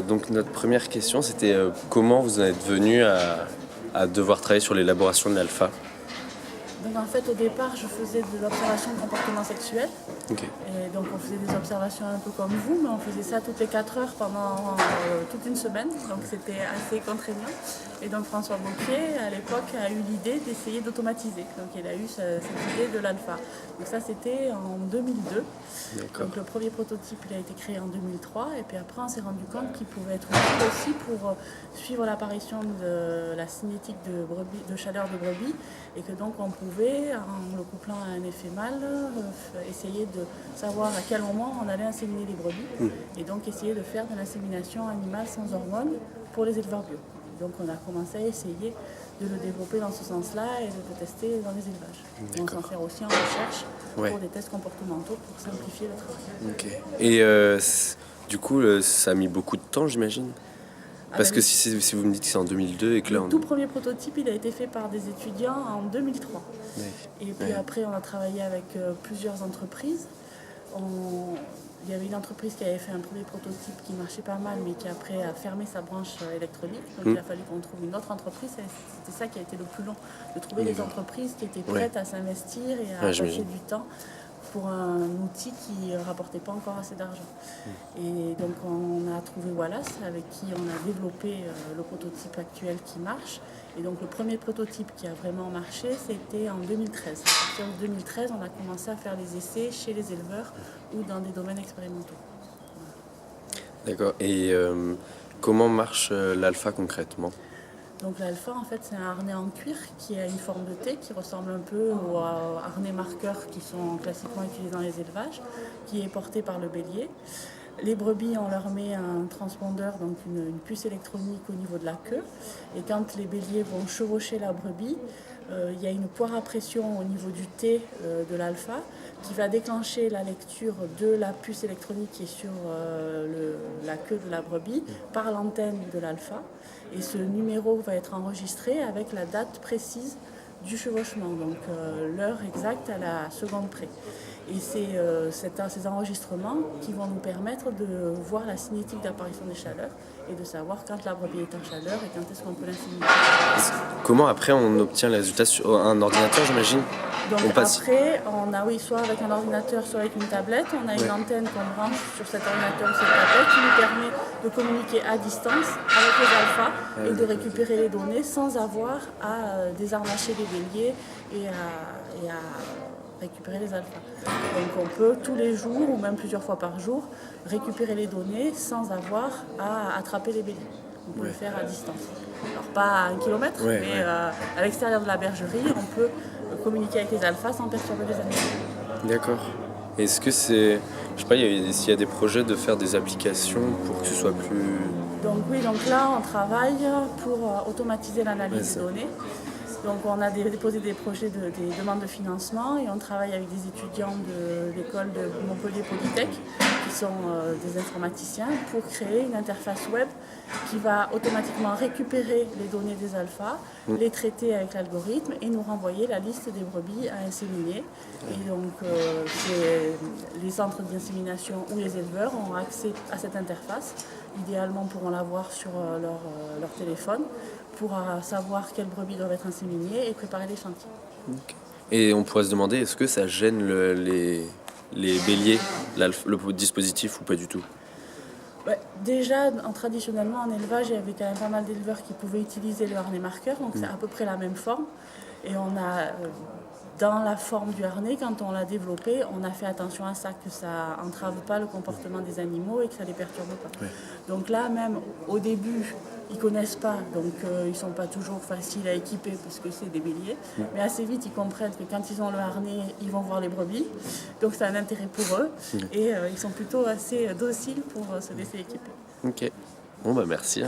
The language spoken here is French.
Donc notre première question, c'était comment vous en êtes venu à devoir travailler sur l'élaboration de l'alpha? Donc en fait au départ je faisais de l'observation de comportement sexuel Ok. et donc on faisait des observations un peu comme vous mais on faisait ça toutes les 4 heures pendant toute une semaine donc c'était assez contraignant et donc François Wauquiez à l'époque a eu l'idée d'essayer d'automatiser donc il a eu cette idée de l'alpha donc ça c'était en 2002 D'accord. donc le premier prototype il a été créé en 2003 et puis après on s'est rendu compte qu'il pouvait être utile aussi pour suivre l'apparition de la cinétique de chaleur de brebis et que donc on pouvait, en le couplant à un effet mâle, essayer de savoir à quel moment on allait inséminer les brebis et donc essayer de faire de l'insémination animale sans hormones pour les éleveurs bio. Donc on a commencé à essayer de le développer dans ce sens-là et de le tester dans les élevages. On s'en sert aussi en recherche pour des tests comportementaux pour simplifier le travail. Ok. Et du coup, ça a mis beaucoup de temps, j'imagine? Parce que si vous me dites que c'est en 2002 et que là Le tout premier prototype, il a été fait par des étudiants en 2003. Ouais. Et puis après, on a travaillé avec plusieurs entreprises. Il y avait une entreprise qui avait fait un premier prototype qui marchait pas mal, mais qui après a fermé sa branche électronique. Donc il a fallu qu'on trouve une autre entreprise. C'était ça qui a été le plus long, de trouver des entreprises qui étaient prêtes à s'investir et à passer du temps pour un outil qui ne rapportait pas encore assez d'argent. Et donc on a trouvé Wallace avec qui on a développé le prototype actuel qui marche. Et donc le premier prototype qui a vraiment marché, c'était en 2013. À partir de 2013, on a commencé à faire les essais chez les éleveurs ou dans des domaines expérimentaux. D'accord. Et comment marche l'alpha concrètement? Donc l'alpha, en fait, c'est un harnais en cuir qui a une forme de T, qui ressemble un peu aux harnais marqueurs qui sont classiquement utilisés dans les élevages, qui est porté par le bélier. Les brebis, on leur met un transpondeur, donc une puce électronique au niveau de la queue. Et quand les béliers vont chevaucher la brebis, il y a une poire à pression au niveau du T de l'alpha qui va déclencher la lecture de la puce électronique qui est sur la queue de la brebis par l'antenne de l'alpha. Et ce numéro va être enregistré avec la date précise du chevauchement, donc l'heure exacte à la seconde près. Et c'est ces enregistrements qui vont nous permettre de voir la cinétique d'apparition des chaleurs et de savoir quand la brebis est en chaleur et quand est-ce qu'on peut l'inséminer. Comment après on obtient les résultats sur un ordinateur, j'imagine? Donc après, on a soit avec un ordinateur, soit avec une tablette. On a une antenne qu'on branche sur cet ordinateur ou cette tablette qui nous permet de communiquer à distance avec les alphas et de récupérer les données sans avoir à désharnacher les béliers et à récupérer les alphas. Donc on peut tous les jours ou même plusieurs fois par jour récupérer les données sans avoir à attraper les béliers. On peut le faire à distance. Alors pas à 1 kilomètre, mais à l'extérieur de la bergerie, on peut communiquer avec les alphas sans perturber les animaux. D'accord. Est-ce que c'est, je sais pas, s'il y a des projets de faire des applications pour que ce soit plus... Donc oui, donc là on travaille pour automatiser l'analyse des données. Donc on a déposé des projets, des demandes de financement et on travaille avec des étudiants de l'école de Montpellier Polytech qui sont des informaticiens pour créer une interface web qui va automatiquement récupérer les données des alphas, les traiter avec l'algorithme et nous renvoyer la liste des brebis à inséminer. Et donc les centres d'insémination ou les éleveurs ont accès à cette interface. Idéalement pourront l'avoir sur leur téléphone pour savoir quelles brebis doivent être inséminées et préparer les chantiers. Okay. Et on pourrait se demander, est-ce que ça gêne les béliers, le dispositif, ou pas du tout? Déjà, traditionnellement en élevage, il y avait quand même pas mal d'éleveurs qui pouvaient utiliser le harnais marqueur, donc c'est à peu près la même forme. Et on a, dans la forme du harnais, quand on l'a développé, on a fait attention à ça, que ça entrave pas le comportement des animaux et que ça les perturbe pas. Donc là, même au début, ils connaissent pas, donc ils sont pas toujours faciles à équiper parce que c'est des béliers. Mais assez vite, ils comprennent que quand ils ont le harnais, ils vont voir les brebis. Donc c'est un intérêt pour eux et ils sont plutôt assez dociles pour se laisser équiper. Ok. Bon bah merci.